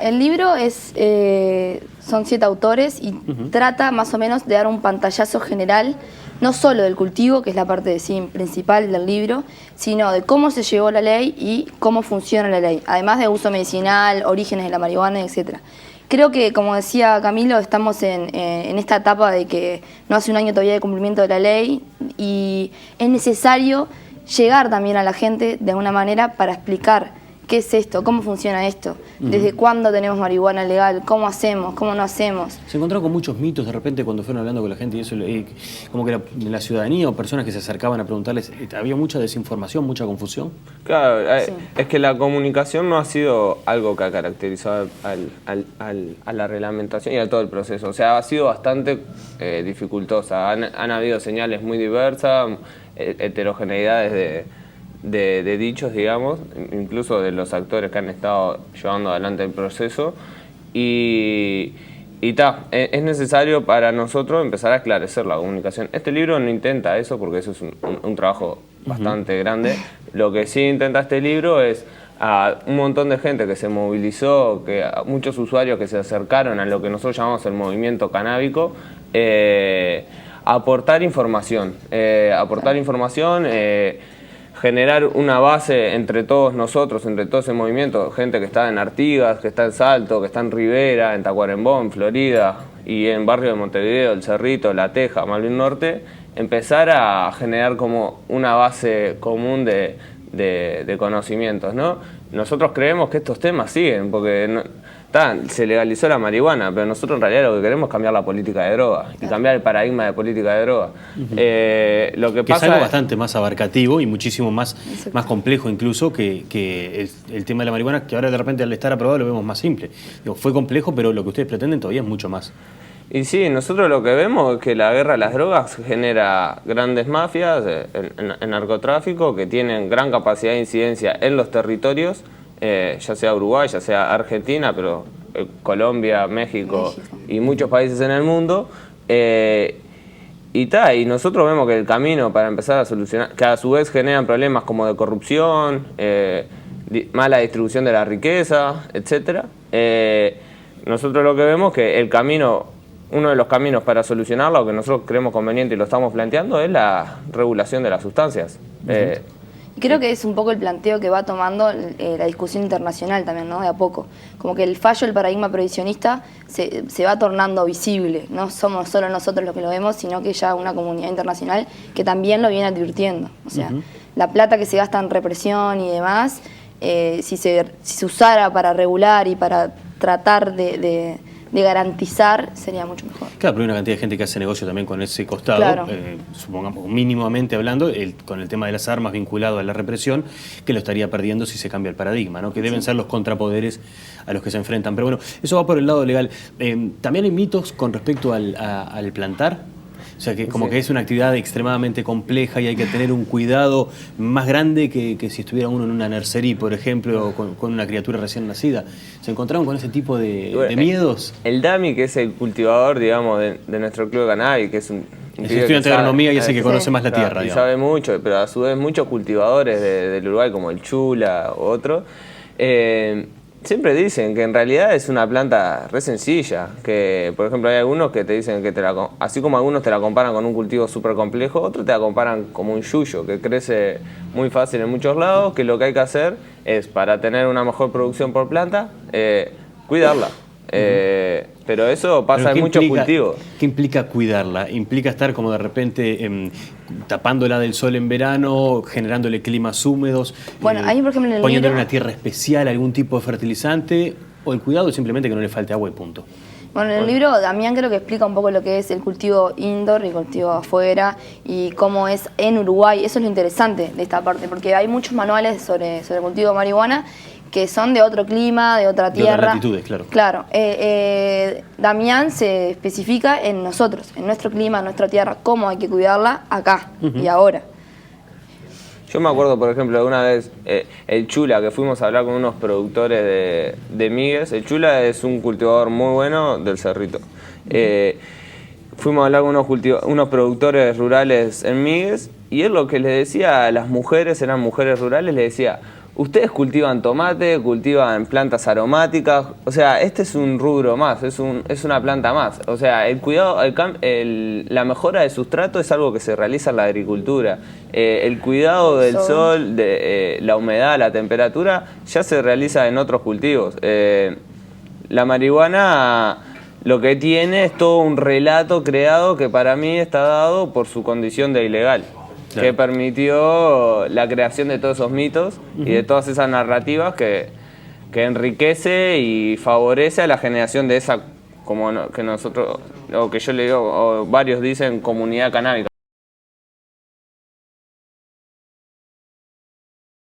El libro son 7 autores y trata más o menos de dar un pantallazo general, no solo del cultivo, que es la parte principal del libro, sino de cómo se llegó la ley y cómo funciona la ley, además de uso medicinal, orígenes de la marihuana, etc. Creo que, como decía Camilo, estamos en esta etapa de que no hace un año todavía de cumplimiento de la ley y es necesario llegar también a la gente de alguna manera para explicar qué es esto, cómo funciona esto, desde cuándo tenemos marihuana legal, cómo hacemos, cómo no hacemos. Se encontraron con muchos mitos de repente cuando fueron hablando con la gente y eso, como que la ciudadanía o personas que se acercaban a preguntarles, ¿había mucha desinformación, mucha confusión? Claro, sí. Es que la comunicación no ha sido algo que ha caracterizado a la reglamentación y a todo el proceso. O sea, ha sido bastante dificultosa. Han habido señales muy diversas, heterogeneidades de dichos, digamos, incluso de los actores que han estado llevando adelante el proceso. Es necesario para nosotros empezar a esclarecer la comunicación. Este libro no intenta eso porque eso es un trabajo bastante grande. Lo que sí intenta este libro es a un montón de gente que se movilizó, a muchos usuarios que se acercaron a lo que nosotros llamamos el movimiento canábico, aportar información. Generar una base entre todos nosotros, entre todo ese movimiento, gente que está en Artigas, que está en Salto, que está en Rivera, en Tacuarembó, en Florida y en barrio de Montevideo, El Cerrito, La Teja, Malvin Norte, empezar a generar como una base común de conocimientos, ¿no? Nosotros creemos que estos temas siguen, porque se legalizó la marihuana, pero nosotros en realidad lo que queremos es cambiar la política de droga y cambiar el paradigma de política de droga. Lo que pasa es algo bastante más abarcativo y muchísimo más complejo incluso que el tema de la marihuana, que ahora de repente al estar aprobado lo vemos más simple. Fue complejo, pero lo que ustedes pretenden todavía es mucho más. Y sí, nosotros lo que vemos es que la guerra a las drogas genera grandes mafias, el narcotráfico, que tienen gran capacidad de incidencia en los territorios, ya sea Uruguay, ya sea Argentina, pero Colombia, México y muchos países en el mundo. Y nosotros vemos que el camino para empezar a solucionar, que a su vez generan problemas como de corrupción, mala distribución de la riqueza, etc. Nosotros lo que vemos que uno de los caminos para solucionarlo, que nosotros creemos conveniente y lo estamos planteando, es la regulación de las sustancias. Creo que es un poco el planteo que va tomando la discusión internacional también, ¿no? De a poco. Como que el fallo del paradigma prohibicionista se va tornando visible. No somos solo nosotros los que lo vemos, sino que ya una comunidad internacional que también lo viene advirtiendo. O sea, la plata que se gasta en represión y demás, si se usara para regular y para tratar de garantizar, sería mucho mejor. Claro, pero hay una cantidad de gente que hace negocio también con ese costado, claro. Supongamos mínimamente hablando, con el tema de las armas vinculado a la represión, que lo estaría perdiendo si se cambia el paradigma, ¿no? Que deben ser los contrapoderes a los que se enfrentan. Pero bueno, eso va por el lado legal. También hay mitos con respecto al plantar. O sea, que como que es una actividad extremadamente compleja y hay que tener un cuidado más grande que si estuviera uno en una nursería, por ejemplo, con una criatura recién nacida. ¿Se encontraron con ese tipo de miedos? El Dami, que es el cultivador, digamos, de nuestro club de cannabis, que es un estudiante de agronomía y es el que conoce más la tierra. Y sabe mucho, pero a su vez muchos cultivadores del Uruguay, como el Chula u otro, siempre dicen que en realidad es una planta re sencilla, que por ejemplo hay algunos que te dicen que así como algunos te la comparan con un cultivo súper complejo, otros te la comparan como un yuyo, que crece muy fácil en muchos lados, que lo que hay que hacer es, para tener una mejor producción por planta, cuidarla. Pero eso pasa en muchos cultivos. ¿Qué implica cuidarla? ¿Implica estar como de repente tapándola del sol en verano, generándole climas húmedos, bueno, ahí, por ejemplo, en el poniéndole libro, una tierra especial, algún tipo de fertilizante, o el cuidado es simplemente que no le falte agua y punto? Bueno, en el libro Damián creo que explica un poco lo que es el cultivo indoor y el cultivo afuera y cómo es en Uruguay. Eso es lo interesante de esta parte, porque hay muchos manuales sobre el cultivo de marihuana que son de otro clima, de otra tierra. De otras latitudes, claro. Claro. Damián se especifica en nosotros, en nuestro clima, en nuestra tierra, cómo hay que cuidarla acá y ahora. Yo me acuerdo, por ejemplo, de una vez, el Chula, que fuimos a hablar con unos productores de migues. El Chula es un cultivador muy bueno del Cerrito. Fuimos a hablar con unos productores rurales en migues, y él lo que le decía a las mujeres, eran mujeres rurales, le decía: ustedes cultivan tomate, cultivan plantas aromáticas, o sea, este es un rubro más, es una planta más. O sea, el cuidado, la mejora de sustrato es algo que se realiza en la agricultura. El cuidado del sol, de la humedad, la temperatura, ya se realiza en otros cultivos. La marihuana lo que tiene es todo un relato creado que para mí está dado por su condición de ilegal. Claro. Que permitió la creación de todos esos mitos y de todas esas narrativas que enriquece y favorece a la generación de esa, como que nosotros, o que yo le digo, o varios dicen, comunidad canábica.